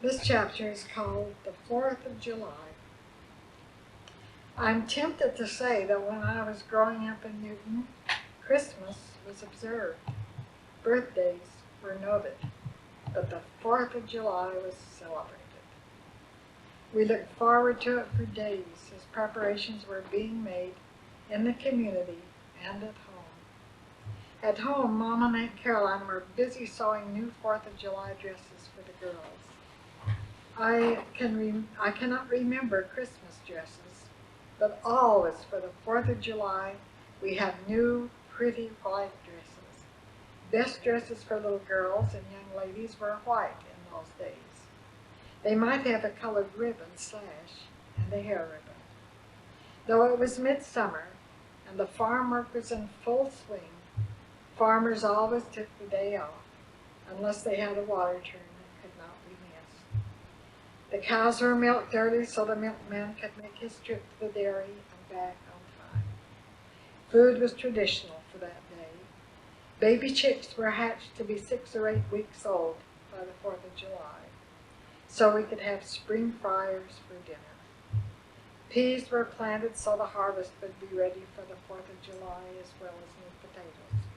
This chapter is called The 4th of July. I'm tempted to say that when I was growing up in Newton, Christmas was observed. Birthdays were noted, but the 4th of July was celebrated. We looked forward to it for days as preparations were being made in the community and at home. At home, Mom and Aunt Caroline were busy sewing new 4th of July dresses for the girls. I cannot remember Christmas dresses, but always for the 4th of July, we had new, pretty white dresses. Best dresses for little girls and young ladies were white in those days. They might have a colored ribbon slash and a hair ribbon. Though it was midsummer and the farm work was in full swing, farmers always took the day off, unless they had a water turn that could not be missed. The cows were milked early so the milkman could make his trip to the dairy and back on time. Food was traditional for that day. Baby chicks were hatched to be 6 or 8 weeks old by the 4th of July, so we could have spring fryers for dinner. Peas were planted so the harvest would be ready for the 4th of July as well as new potatoes.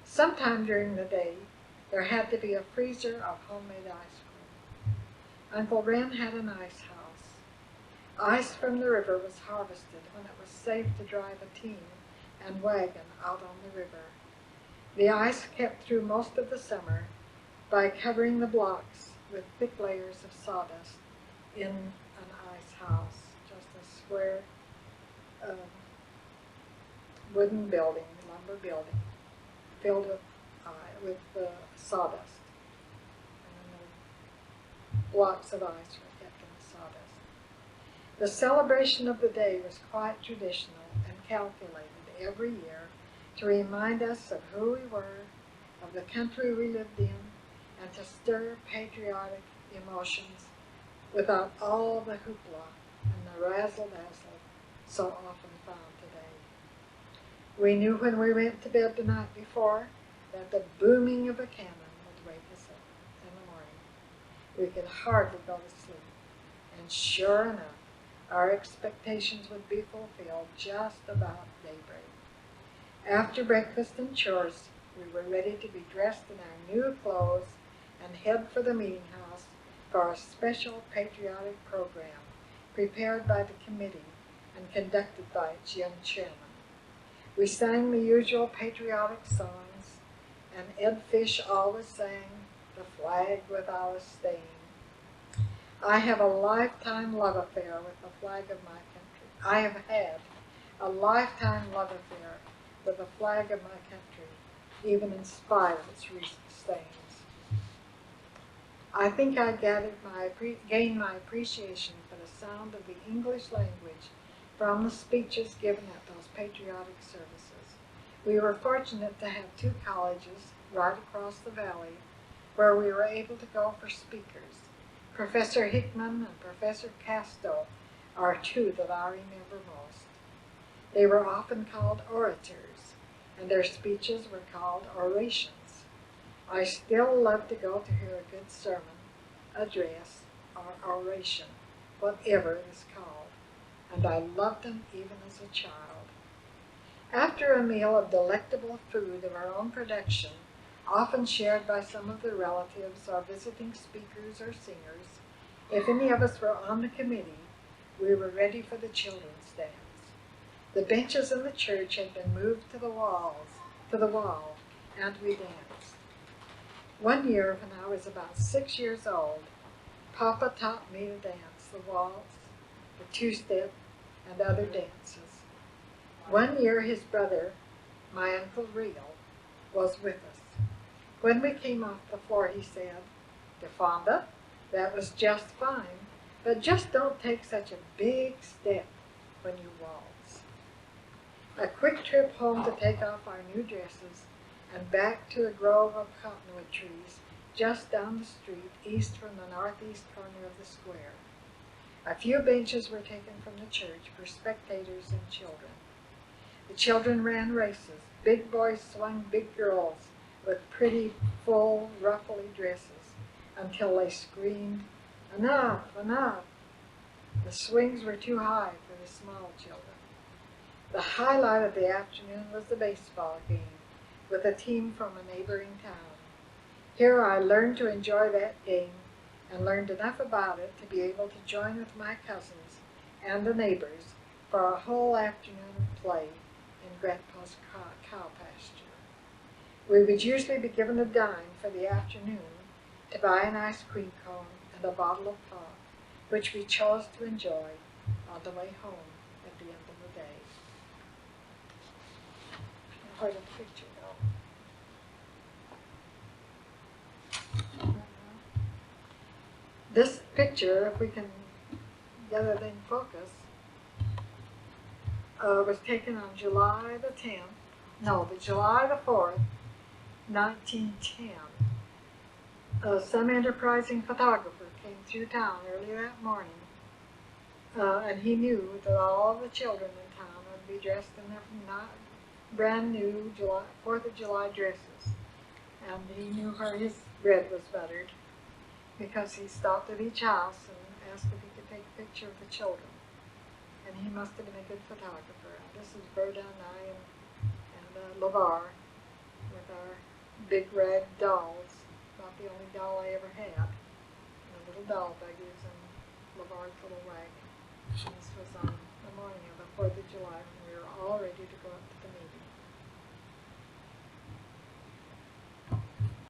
Sometime during the day, there had to be a freezer of homemade ice cream. Uncle Wren had an ice house. Ice from the river was harvested when it was safe to drive a team and wagon out on the river. The ice kept through most of the summer by covering the blocks with thick layers of sawdust in an ice house, just a square wooden building, lumber building, filled with sawdust. And the blocks of ice were kept in the sawdust. The celebration of the day was quite traditional and calculated every year to remind us of who we were, of the country we lived in, and to stir patriotic emotions without all the hoopla and the razzle-dazzle so often found today. We knew when we went to bed the night before that the booming of a cannon would wake us up in the morning. We could hardly go to sleep, and sure enough, our expectations would be fulfilled just about daybreak. After breakfast and chores, we were ready to be dressed in our new clothes and head for the meeting house for a special patriotic program prepared by the committee and conducted by its young chairman. We sang the usual patriotic songs, and Ed Fish always sang "The Flag Without a Stain." I have a lifetime love affair with the flag of my country. I have had a lifetime love affair with the flag of my country, even in spite of its recent stains. I think I gained my appreciation for the sound of the English language from the speeches given at those patriotic services. We were fortunate to have 2 colleges right across the valley where we were able to go for speakers. Professor Hickman and Professor Casto are 2 that I remember most. They were often called orators, and their speeches were called orations. I still love to go to hear a good sermon, address, or oration, whatever it is called, and I loved them even as a child. After a meal of delectable food of our own production, often shared by some of the relatives or visiting speakers or singers, if any of us were on the committee, we were ready for the children's dance. The benches in the church had been moved to the wall, and we danced. One year, when I was about 6 years old, Papa taught me to dance the waltz, the 2-step, and other dances. One year, his brother, my Uncle Real, was with us. When we came off the floor, he said, "DeFonda, that was just fine, but just don't take such a big step when you waltz." A quick trip home to take off our new dresses and back to a grove of cottonwood trees just down the street east from the northeast corner of the square. A few benches were taken from the church for spectators and children. The children ran races. Big boys swung big girls with pretty, full, ruffly dresses. until they screamed, "Enough, enough!" The swings were too high for the small children. The highlight of the afternoon was the baseball game with a team from a neighboring town. Here I learned to enjoy that game and learned enough about it to be able to join with my cousins and the neighbors for a whole afternoon of play in Grandpa's cow pasture. We would usually be given a dime for the afternoon to buy an ice cream cone and a bottle of pop, which we chose to enjoy on the way home at the end of the day. Now, where did the picture go? This picture, if we can get it in focus, was taken on July the 4th, 1910. Some enterprising photographer came through town early that morning, and he knew that all the children in town would be dressed in their brand new 4th of July dresses. And he knew where his bread was buttered, because he stopped at each house and asked if he could take a picture of the children. And he must have been a good photographer. And this is Berta and I and LeVar with our big red dolls, about the only doll I ever had. And the little doll buggies and LeVar's little wagon. And this was on the morning of the 4th of July when we were all ready to go up to the meeting.